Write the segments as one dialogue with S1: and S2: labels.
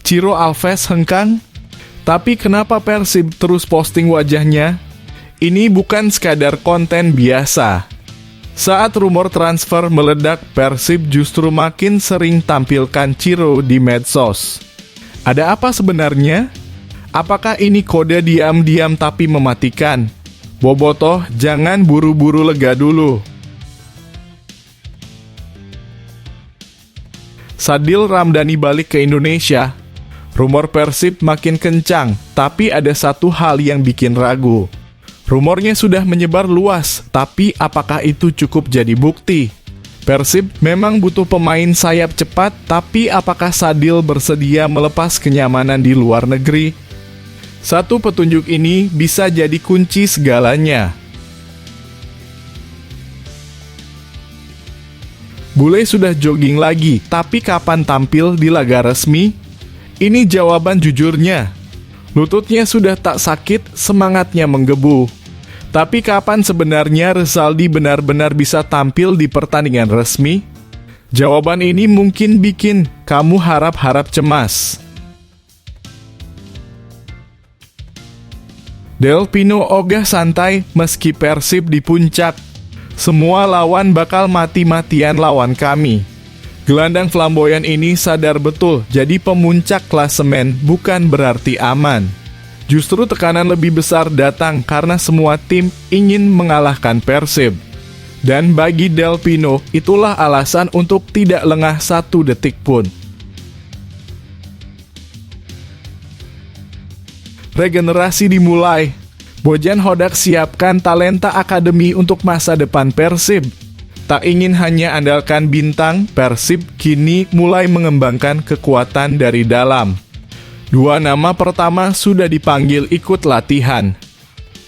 S1: Ciro Alves hengkang? Tapi kenapa Persib terus posting wajahnya? Ini bukan sekadar konten biasa. Saat rumor transfer meledak, Persib justru makin sering tampilkan Ciro di medsos. Ada apa sebenarnya? Apakah ini kode diam-diam tapi mematikan? Bobotoh, jangan buru-buru lega dulu. Sadil Ramdhani balik ke Indonesia. Rumor Persib makin kencang, tapi ada satu hal yang bikin ragu. Rumornya sudah menyebar luas, tapi apakah itu cukup jadi bukti? Persib memang butuh pemain sayap cepat, tapi apakah Sadil bersedia melepas kenyamanan di luar negeri? Satu petunjuk ini bisa jadi kunci segalanya. Bule sudah jogging lagi, tapi kapan tampil di laga resmi? Ini jawaban jujurnya. Lututnya sudah tak sakit, semangatnya menggebu. Tapi kapan sebenarnya Rezaldi benar-benar bisa tampil di pertandingan resmi? Jawaban ini mungkin bikin kamu harap-harap cemas. Del Pino ogah santai meski Persib di puncak. Semua lawan bakal mati-matian lawan kami. Gelandang flamboyan ini sadar betul, jadi pemuncak klasemen bukan berarti aman. Justru tekanan lebih besar datang karena semua tim ingin mengalahkan Persib. Dan bagi Del Pino, itulah alasan untuk tidak lengah satu detik pun. Regenerasi dimulai. Bojan Hodak siapkan talenta akademi untuk masa depan Persib. Tak ingin hanya andalkan bintang, Persib kini mulai mengembangkan kekuatan dari dalam. Dua nama pertama sudah dipanggil ikut latihan.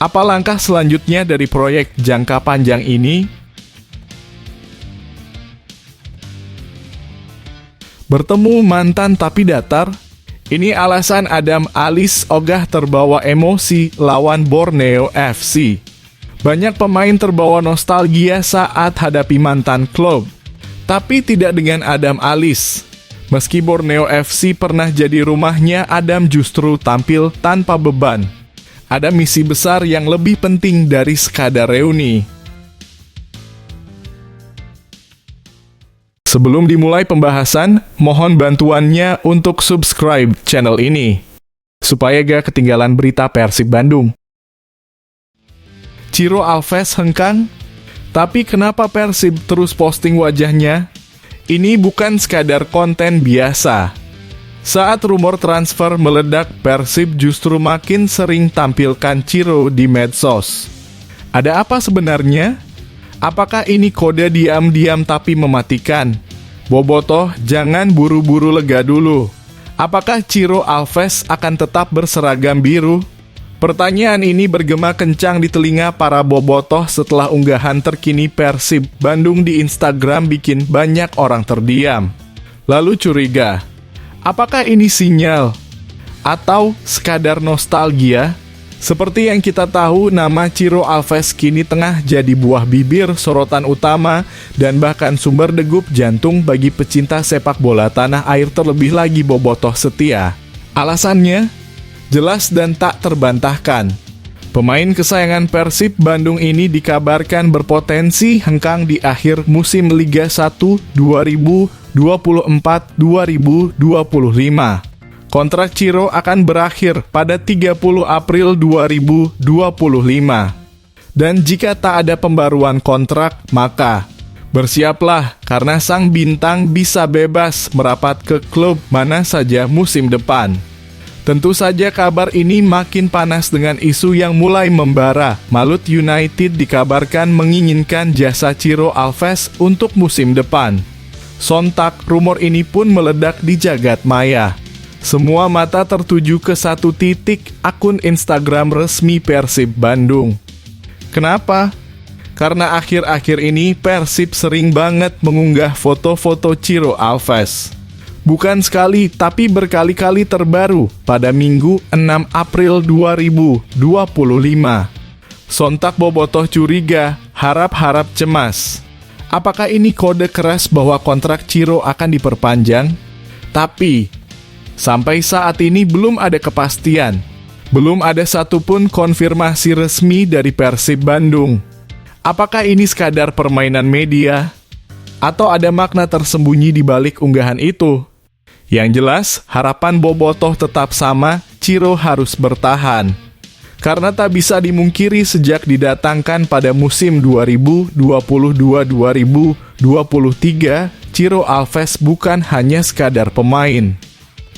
S1: Apa langkah selanjutnya dari proyek jangka panjang ini? Bertemu mantan tapi datar? Ini alasan Adam Alis ogah terbawa emosi lawan Borneo FC. Banyak pemain terbawa nostalgia saat hadapi mantan klub, tapi tidak dengan Adam Alis. Meski Borneo FC pernah jadi rumahnya, Adam justru tampil tanpa beban. Ada misi besar yang lebih penting dari sekadar reuni. Sebelum dimulai pembahasan, mohon bantuannya untuk subscribe channel ini, supaya gak ketinggalan berita Persib Bandung. Ciro Alves hengkang? Tapi kenapa Persib terus posting wajahnya? Ini bukan sekadar konten biasa. Saat rumor transfer meledak, Persib justru makin sering tampilkan Ciro di medsos. Ada apa sebenarnya? Apakah ini kode diam-diam tapi mematikan? Bobotoh, jangan buru-buru lega dulu. Apakah Ciro Alves akan tetap berseragam biru? Pertanyaan ini bergema kencang di telinga para bobotoh setelah unggahan terkini Persib Bandung di Instagram bikin banyak orang terdiam. Lalu curiga, apakah ini sinyal? Atau sekadar nostalgia? Seperti yang kita tahu, nama Ciro Alves kini tengah jadi buah bibir sorotan utama dan bahkan sumber degup jantung bagi pecinta sepak bola tanah air, terlebih lagi bobotoh setia. Alasannya jelas dan tak terbantahkan. Pemain kesayangan Persib Bandung ini dikabarkan berpotensi hengkang di akhir musim Liga 1 2024-2025. Kontrak Ciro akan berakhir pada 30 April 2025. Dan jika tak ada pembaruan kontrak, maka bersiaplah karena sang bintang bisa bebas merapat ke klub mana saja musim depan. Tentu saja kabar ini makin panas dengan isu yang mulai membara. Malut United dikabarkan menginginkan jasa Ciro Alves untuk musim depan. Sontak rumor ini pun meledak di jagat maya. Semua mata tertuju ke satu titik, akun Instagram resmi Persib Bandung. Kenapa? Karena akhir-akhir ini Persib sering banget mengunggah foto-foto Ciro Alves. Bukan sekali, tapi berkali-kali terbaru pada Minggu 6 April 2025. Sontak bobotoh curiga, harap-harap cemas. Apakah ini kode keras bahwa kontrak Ciro akan diperpanjang? Tapi Sampai saat ini belum ada kepastian. Belum ada satupun konfirmasi resmi dari Persib Bandung. Apakah ini sekadar permainan media? Atau ada makna tersembunyi di balik unggahan itu? Yang jelas, harapan Bobotoh tetap sama, Ciro harus bertahan. Karena tak bisa dimungkiri sejak didatangkan pada musim 2022-2023, Ciro Alves bukan hanya sekadar pemain.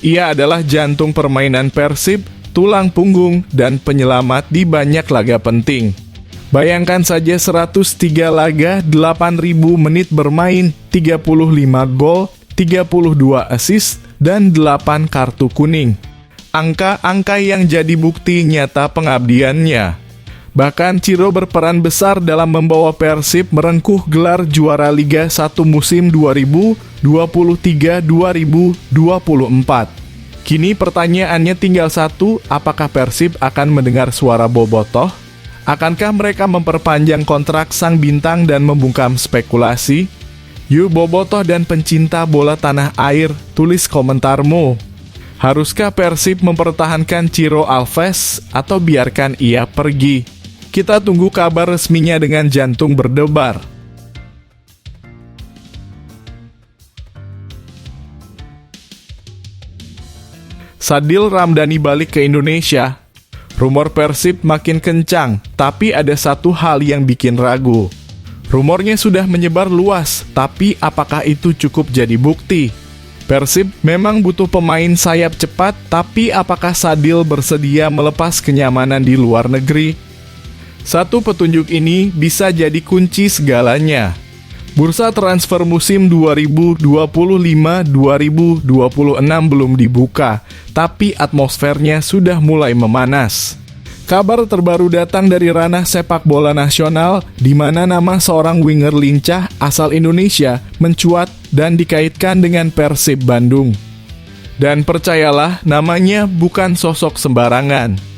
S1: Ia adalah jantung permainan Persib, tulang punggung, dan penyelamat di banyak laga penting. Bayangkan saja 103 laga, 8.000 menit bermain, 35 gol, 32 assist, dan 8 kartu kuning. Angka-angka yang jadi bukti nyata pengabdiannya. Bahkan Ciro berperan besar dalam membawa Persib merengkuh gelar juara Liga 1 musim 2023-2024. Kini pertanyaannya tinggal satu, apakah Persib akan mendengar suara Bobotoh? Akankah mereka memperpanjang kontrak sang bintang dan membungkam spekulasi? Yuk Bobotoh dan pencinta bola tanah air, tulis komentarmu. Haruskah Persib mempertahankan Ciro Alves atau biarkan ia pergi? Kita tunggu kabar resminya dengan jantung berdebar. Sadil Ramdhani balik ke Indonesia. Rumor Persib makin kencang, tapi ada satu hal yang bikin ragu. Rumornya sudah menyebar luas, tapi apakah itu cukup jadi bukti? Persib memang butuh pemain sayap cepat, tapi apakah Sadil bersedia melepas kenyamanan di luar negeri? Satu petunjuk ini bisa jadi kunci segalanya. Bursa transfer musim 2025-2026 belum dibuka, tapi atmosfernya sudah mulai memanas. Kabar terbaru datang dari ranah sepak bola nasional, di mana nama seorang winger lincah asal Indonesia mencuat dan dikaitkan dengan Persib Bandung. Dan percayalah, namanya bukan sosok sembarangan.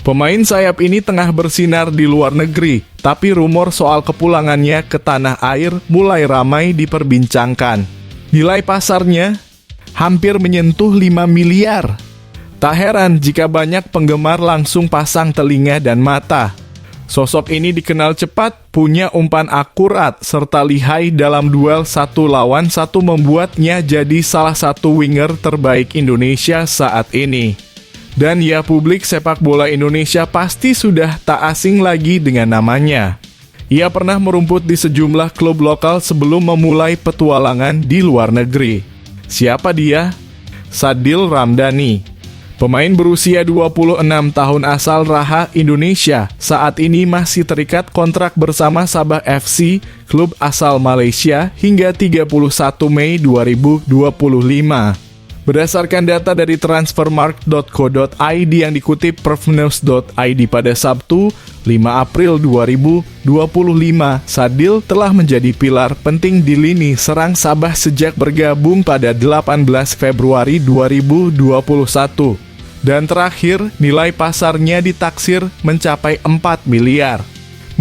S1: Pemain sayap ini tengah bersinar di luar negeri, tapi rumor soal kepulangannya ke tanah air mulai ramai diperbincangkan. Nilai pasarnya hampir menyentuh 5 miliar. Tak heran jika banyak penggemar langsung pasang telinga dan mata. Sosok ini dikenal cepat, punya umpan akurat, serta lihai dalam duel 1 lawan 1 membuatnya jadi salah satu winger terbaik Indonesia saat ini. Dan ya, publik sepak bola Indonesia pasti sudah tak asing lagi dengan namanya. Ia pernah merumput di sejumlah klub lokal sebelum memulai petualangan di luar negeri. Siapa dia? Sadil Ramdhani. Pemain berusia 26 tahun asal Raha, Indonesia, saat ini masih terikat kontrak bersama Sabah FC, klub asal Malaysia, hingga 31 Mei 2025. Berdasarkan data dari transfermarkt.co.id yang dikutip perfnews.id pada Sabtu, 5 April 2025, Sadil telah menjadi pilar penting di lini serang Sabah sejak bergabung pada 18 Februari 2021. Dan terakhir, nilai pasarnya ditaksir mencapai 4 miliar.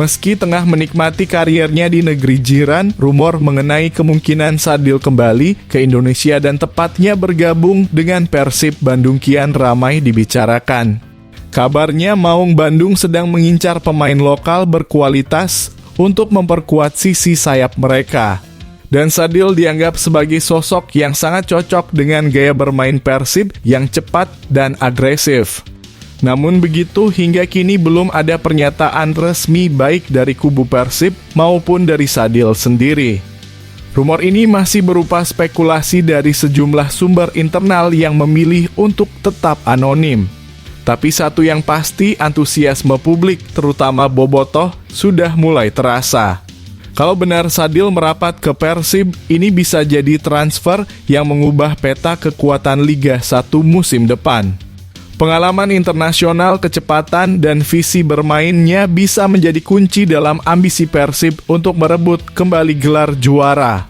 S1: Meski tengah menikmati karirnya di negeri jiran, rumor mengenai kemungkinan Sadil kembali ke Indonesia dan tepatnya bergabung dengan Persib Bandung kian ramai dibicarakan. Kabarnya Maung Bandung sedang mengincar pemain lokal berkualitas untuk memperkuat sisi sayap mereka. Dan Sadil dianggap sebagai sosok yang sangat cocok dengan gaya bermain Persib yang cepat dan agresif. Namun begitu, hingga kini belum ada pernyataan resmi baik dari kubu Persib maupun dari Sadil sendiri. Rumor ini masih berupa spekulasi dari sejumlah sumber internal yang memilih untuk tetap anonim. Tapi satu yang pasti, antusiasme publik, terutama Bobotoh, sudah mulai terasa. Kalau benar Sadil merapat ke Persib, ini bisa jadi transfer yang mengubah peta kekuatan Liga 1 musim depan. Pengalaman internasional, kecepatan, dan visi bermainnya bisa menjadi kunci dalam ambisi Persib untuk merebut kembali gelar juara.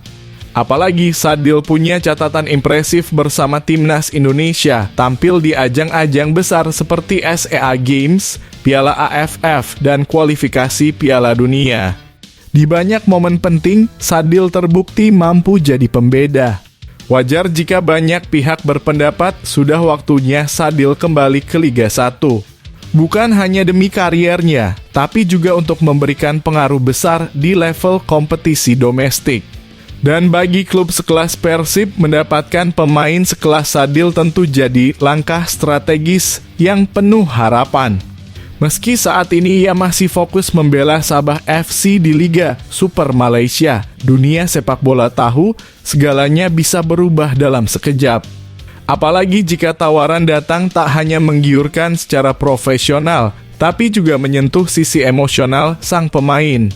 S1: Apalagi Sadil punya catatan impresif bersama Timnas Indonesia, tampil di ajang-ajang besar seperti SEA Games, Piala AFF, dan kualifikasi Piala Dunia. Di banyak momen penting, Sadil terbukti mampu jadi pembeda. Wajar jika banyak pihak berpendapat sudah waktunya Sadil kembali ke Liga 1. Bukan hanya demi kariernya, tapi juga untuk memberikan pengaruh besar di level kompetisi domestik. Dan bagi klub sekelas Persib, mendapatkan pemain sekelas Sadil tentu jadi langkah strategis yang penuh harapan. Meski saat ini ia masih fokus membela Sabah FC di Liga Super Malaysia, dunia sepak bola tahu segalanya bisa berubah dalam sekejap. Apalagi jika tawaran datang tak hanya menggiurkan secara profesional, tapi juga menyentuh sisi emosional sang pemain.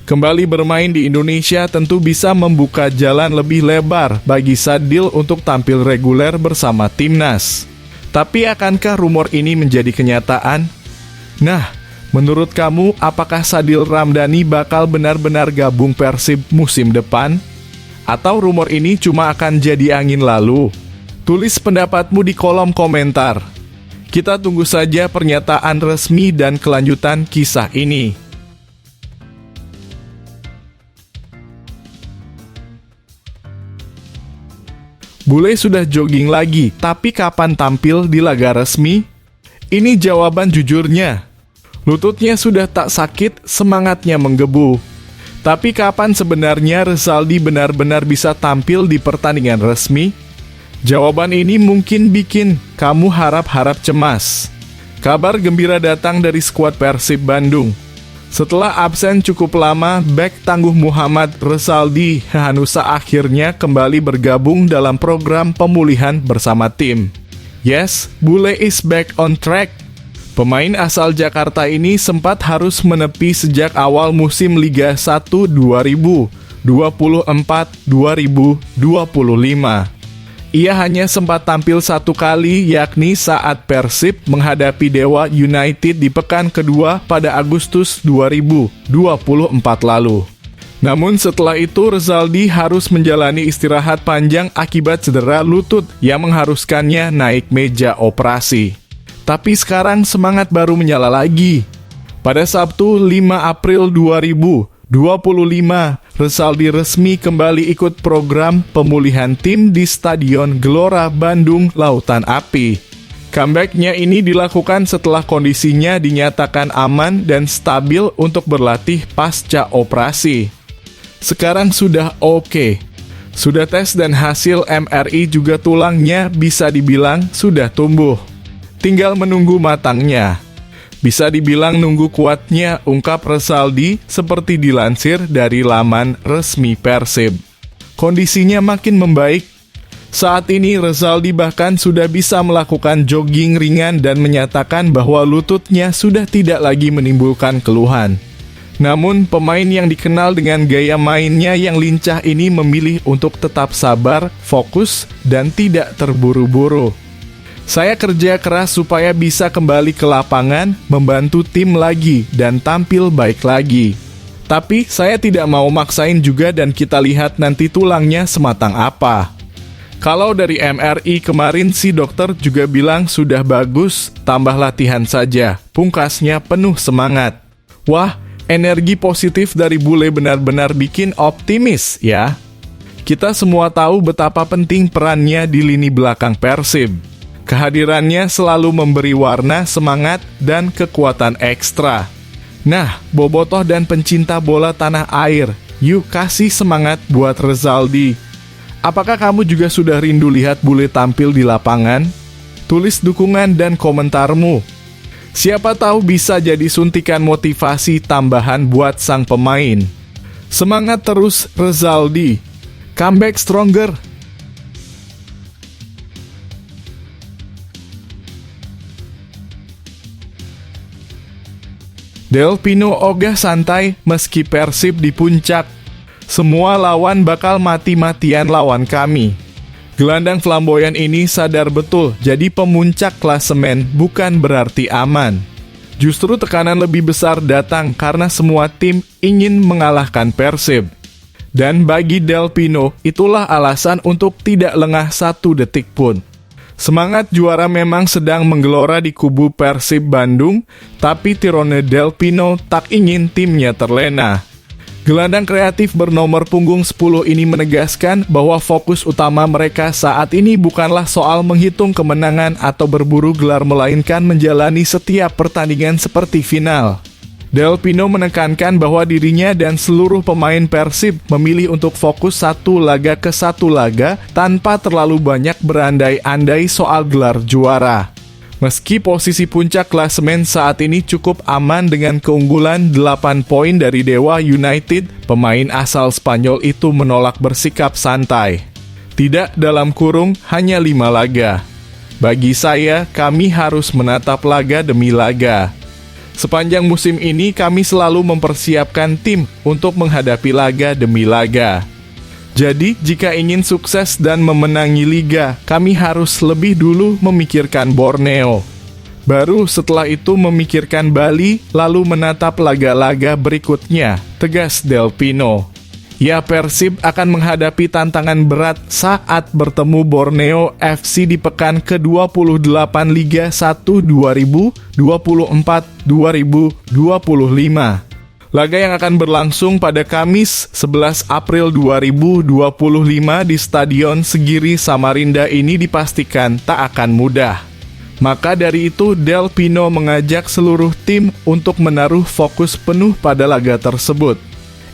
S1: Kembali bermain di Indonesia tentu bisa membuka jalan lebih lebar bagi Sadil untuk tampil reguler bersama timnas. Tapi akankah rumor ini menjadi kenyataan? Nah, menurut kamu apakah Sadil Ramdhani bakal benar-benar gabung Persib musim depan? Atau rumor ini cuma akan jadi angin lalu? Tulis pendapatmu di kolom komentar. Kita tunggu saja pernyataan resmi dan kelanjutan kisah ini. Bule sudah jogging lagi, tapi kapan tampil di laga resmi? Ini jawaban jujurnya. Lututnya sudah tak sakit, semangatnya menggebu. Tapi kapan sebenarnya Rezaldi benar-benar bisa tampil di pertandingan resmi? Jawaban ini mungkin bikin kamu harap-harap cemas. Kabar gembira datang dari skuad Persib Bandung. Setelah absen cukup lama, bek tangguh Muhammad Rezaldi Hanusa akhirnya kembali bergabung dalam program pemulihan bersama tim. Yes, Bule is back on track. Pemain asal Jakarta ini sempat harus menepi sejak awal musim Liga 1 2024-2025. Ia hanya sempat tampil satu kali, yakni saat Persib menghadapi Dewa United di pekan kedua pada Agustus 2024 lalu. Namun setelah itu Rezaldi harus menjalani istirahat panjang akibat cedera lutut yang mengharuskannya naik meja operasi. Tapi sekarang semangat baru menyala lagi. Pada Sabtu 5 April 2025, Rezaldi resmi kembali ikut program pemulihan tim di Stadion Gelora Bandung Lautan Api. Comeback-nya ini dilakukan setelah kondisinya dinyatakan aman dan stabil untuk berlatih pasca operasi. Sekarang sudah oke. Sudah tes dan hasil MRI juga tulangnya bisa dibilang sudah tumbuh. Tinggal menunggu matangnya. Bisa dibilang nunggu kuatnya, ungkap Rezaldi seperti dilansir dari laman resmi Persib. Kondisinya makin membaik. Saat ini Rezaldi bahkan sudah bisa melakukan jogging ringan dan menyatakan bahwa lututnya sudah tidak lagi menimbulkan keluhan. Namun pemain yang dikenal dengan gaya mainnya yang lincah ini memilih untuk tetap sabar, fokus, dan tidak terburu-buru. Saya kerja keras supaya bisa kembali ke lapangan, membantu tim lagi, dan tampil baik lagi. Tapi saya tidak mau maksain juga dan kita lihat nanti tulangnya sematang apa. Kalau dari MRI kemarin si dokter juga bilang sudah bagus, tambah latihan saja. Pungkasnya penuh semangat. Wah, energi positif dari Bule benar-benar bikin optimis ya. Kita semua tahu betapa penting perannya di lini belakang Persib. Kehadirannya selalu memberi warna, semangat, dan kekuatan ekstra. Nah, bobotoh dan pencinta bola tanah air, yuk kasih semangat buat Rezaldi. Apakah kamu juga sudah rindu lihat Bule tampil di lapangan? Tulis dukungan dan komentarmu. Siapa tahu bisa jadi suntikan motivasi tambahan buat sang pemain. Semangat terus Rezaldi. Comeback stronger. Del Pino ogah santai meski Persib di puncak. Semua lawan bakal mati-matian lawan kami. Gelandang flamboyan ini sadar betul, jadi pemuncak klasemen bukan berarti aman. Justru tekanan lebih besar datang karena semua tim ingin mengalahkan Persib. Dan bagi Del Pino, itulah alasan untuk tidak lengah satu detik pun. Semangat juara memang sedang menggelora di kubu Persib Bandung, tapi Tirone Del Pino tak ingin timnya terlena. Gelandang kreatif bernomor punggung 10 ini menegaskan bahwa fokus utama mereka saat ini bukanlah soal menghitung kemenangan atau berburu gelar, melainkan menjalani setiap pertandingan seperti final. Del Pino menekankan bahwa dirinya dan seluruh pemain Persib memilih untuk fokus satu laga ke satu laga tanpa terlalu banyak berandai-andai soal gelar juara. Meski posisi puncak klasemen saat ini cukup aman dengan keunggulan 8 poin dari Dewa United, pemain asal Spanyol itu menolak bersikap santai. Tidak dalam kurung hanya 5 laga. Bagi saya, kami harus menatap laga demi laga. Sepanjang musim ini kami selalu mempersiapkan tim untuk menghadapi laga demi laga. Jadi, jika ingin sukses dan memenangi liga, kami harus lebih dulu memikirkan Borneo. Baru setelah itu memikirkan Bali, lalu menatap laga-laga berikutnya, tegas Del Pino. Ya, Persib akan menghadapi tantangan berat saat bertemu Borneo FC di pekan ke-28 Liga 1 2024-2025. Laga yang akan berlangsung pada Kamis 11 April 2025 di Stadion Segiri Samarinda ini dipastikan tak akan mudah. Maka dari itu Del Pino mengajak seluruh tim untuk menaruh fokus penuh pada laga tersebut.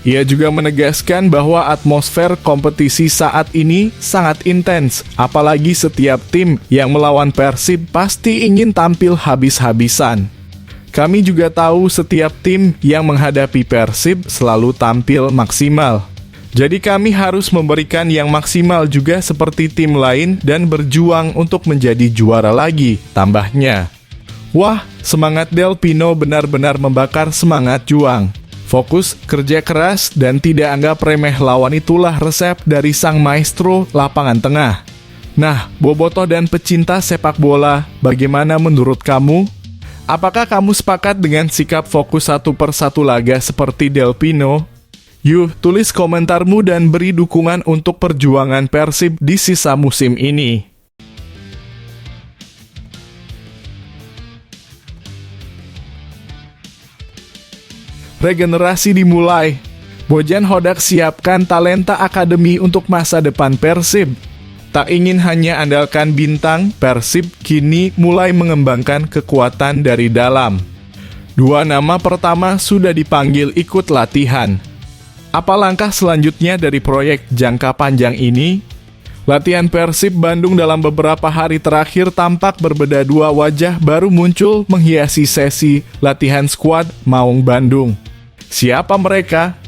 S1: Ia juga menegaskan bahwa atmosfer kompetisi saat ini sangat intens, apalagi setiap tim yang melawan Persib pasti ingin tampil habis-habisan. Kami juga tahu setiap tim yang menghadapi Persib selalu tampil maksimal. Jadi kami harus memberikan yang maksimal juga seperti tim lain dan berjuang untuk menjadi juara lagi, tambahnya. Wah, semangat Del Pino benar-benar membakar semangat juang. Fokus, kerja keras, dan tidak anggap remeh lawan itulah resep dari sang maestro lapangan tengah. Nah, bobotoh dan pecinta sepak bola, bagaimana menurut kamu? Apakah kamu sepakat dengan sikap fokus satu per satu laga seperti Del Pino? Yuk, tulis komentarmu dan beri dukungan untuk perjuangan Persib di sisa musim ini. Regenerasi dimulai. Bojan Hodak siapkan talenta akademi untuk masa depan Persib. Tak ingin hanya andalkan bintang, Persib kini mulai mengembangkan kekuatan dari dalam. 2 nama pertama sudah dipanggil ikut latihan. Apa langkah selanjutnya dari proyek jangka panjang ini? Latihan Persib Bandung dalam beberapa hari terakhir tampak berbeda. 2 wajah baru muncul menghiasi sesi latihan skuad Maung Bandung. Siapa mereka?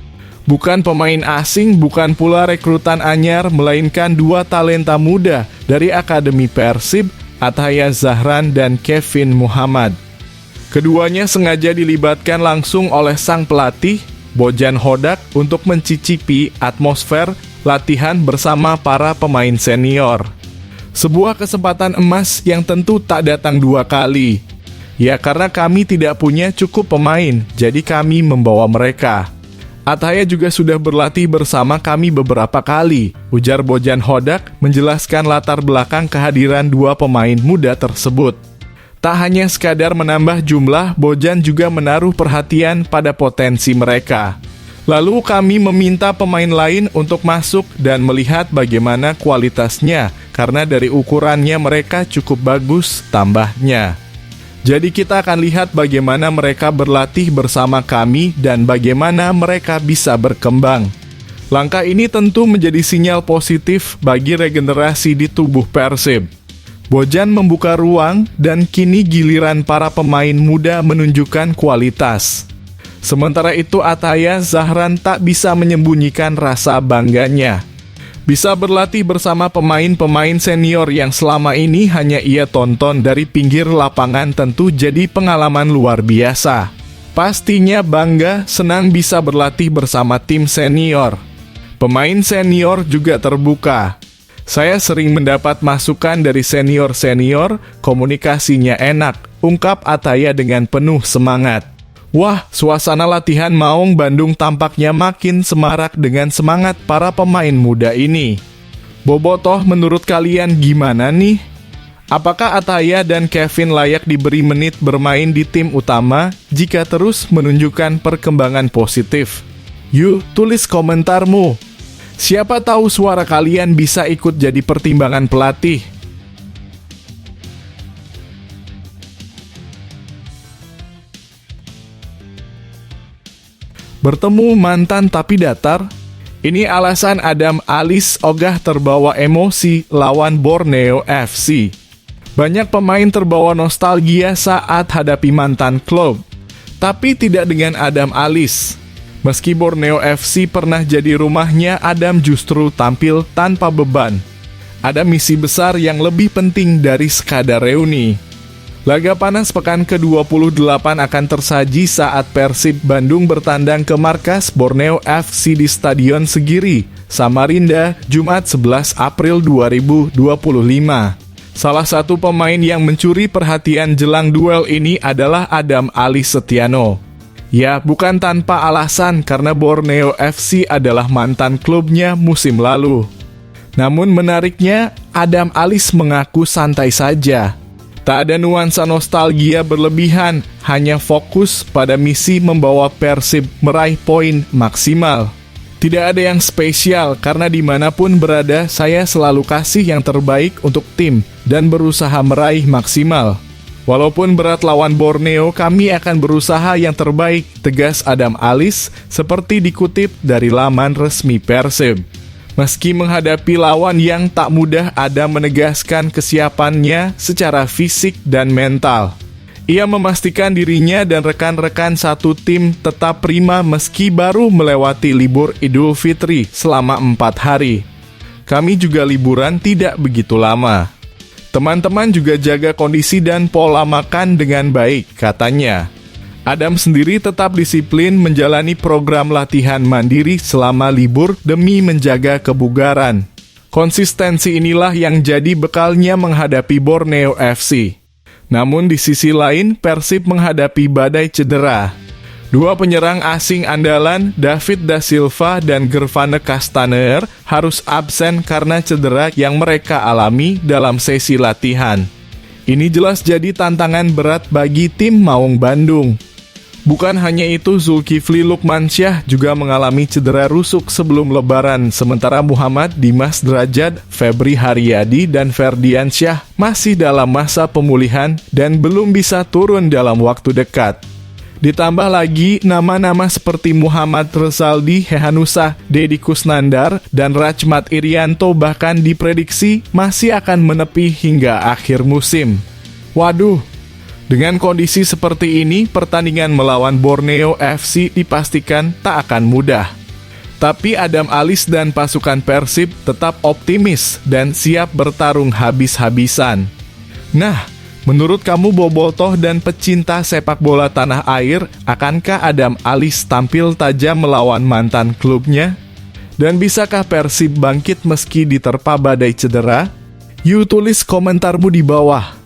S1: Bukan pemain asing, bukan pula rekrutan anyar, melainkan 2 talenta muda dari Akademi Persib, Athaya Zahran dan Kevin Muhammad. Keduanya sengaja dilibatkan langsung oleh sang pelatih, Bojan Hodak, untuk mencicipi atmosfer latihan bersama para pemain senior. Sebuah kesempatan emas yang tentu tak datang 2 kali. Ya, karena kami tidak punya cukup pemain, jadi kami membawa mereka. Athaya juga sudah berlatih bersama kami beberapa kali, ujar Bojan Hodak menjelaskan latar belakang kehadiran 2 pemain muda tersebut. Tak hanya sekadar menambah jumlah, Bojan juga menaruh perhatian pada potensi mereka. Lalu kami meminta pemain lain untuk masuk dan melihat bagaimana kualitasnya, karena dari ukurannya mereka cukup bagus, tambahnya. Jadi kita akan lihat bagaimana mereka berlatih bersama kami dan bagaimana mereka bisa berkembang. Langkah ini tentu menjadi sinyal positif bagi regenerasi di tubuh Persib. Bojan membuka ruang dan kini giliran para pemain muda menunjukkan kualitas. Sementara itu Athaya Zahran tak bisa menyembunyikan rasa bangganya. Bisa berlatih bersama pemain-pemain senior yang selama ini hanya ia tonton dari pinggir lapangan tentu jadi pengalaman luar biasa. Pastinya bangga senang bisa berlatih bersama tim senior. Pemain senior juga terbuka. Saya sering mendapat masukan dari senior-senior, komunikasinya enak, ungkap Athaya dengan penuh semangat. Wah, suasana latihan Maung Bandung tampaknya makin semarak dengan semangat para pemain muda ini. Bobotoh, menurut kalian gimana nih? Apakah Athaya dan Kevin layak diberi menit bermain di tim utama jika terus menunjukkan perkembangan positif? Yuk, tulis komentarmu. Siapa tahu suara kalian bisa ikut jadi pertimbangan pelatih. Bertemu mantan tapi datar? Ini alasan Adam Alizé ogah terbawa emosi lawan Borneo FC. Banyak pemain terbawa nostalgia saat hadapi mantan klub. Tapi tidak dengan Adam Alizé. Meski Borneo FC pernah jadi rumahnya, Adam justru tampil tanpa beban. Ada misi besar yang lebih penting dari sekadar reuni. Laga panas pekan ke-28 akan tersaji saat Persib Bandung bertandang ke markas Borneo FC di Stadion Segiri, Samarinda, Jumat 11 April 2025. Salah satu pemain yang mencuri perhatian jelang duel ini adalah Adam Alizé Setiano. Ya, bukan tanpa alasan karena Borneo FC adalah mantan klubnya musim lalu. Namun menariknya, Adam Alizé mengaku santai saja. Tak ada nuansa nostalgia berlebihan, hanya fokus pada misi membawa Persib meraih poin maksimal. Tidak ada yang spesial karena dimanapun berada, saya selalu kasih yang terbaik untuk tim dan berusaha meraih maksimal. Walaupun berat lawan Borneo, kami akan berusaha yang terbaik, tegas Adam Alizé seperti dikutip dari laman resmi Persib. Meski menghadapi lawan yang tak mudah, Adam menegaskan kesiapannya secara fisik dan mental. Ia memastikan dirinya dan rekan-rekan satu tim tetap prima meski baru melewati libur Idul Fitri selama 4 hari. Kami juga liburan tidak begitu lama. Teman-teman juga jaga kondisi dan pola makan dengan baik, katanya. Adam sendiri tetap disiplin menjalani program latihan mandiri selama libur demi menjaga kebugaran. Konsistensi inilah yang jadi bekalnya menghadapi Borneo FC. Namun di sisi lain, Persib menghadapi badai cedera. Dua penyerang asing andalan, David da Silva dan Gervane Castaner, harus absen karena cedera yang mereka alami dalam sesi latihan. Ini jelas jadi tantangan berat bagi tim Maung Bandung. Bukan hanya itu, Zulkifli Lukmansyah juga mengalami cedera rusuk sebelum lebaran, sementara Muhammad Dimas Drajat, Febri Haryadi, dan Ferdiansyah masih dalam masa pemulihan dan belum bisa turun dalam waktu dekat. Ditambah lagi nama-nama seperti Muhammad Rezaldi Hehanusa, Deddy Kusnandar, dan Rachmat Irianto bahkan diprediksi masih akan menepi hingga akhir musim. Waduh, dengan kondisi seperti ini, pertandingan melawan Borneo FC dipastikan tak akan mudah. Tapi Adam Alizé dan pasukan Persib tetap optimis dan siap bertarung habis-habisan. Nah, menurut kamu bobotoh dan pecinta sepak bola tanah air, akankah Adam Alizé tampil tajam melawan mantan klubnya? Dan bisakah Persib bangkit meski diterpa badai cedera? Yuk tulis komentarmu di bawah.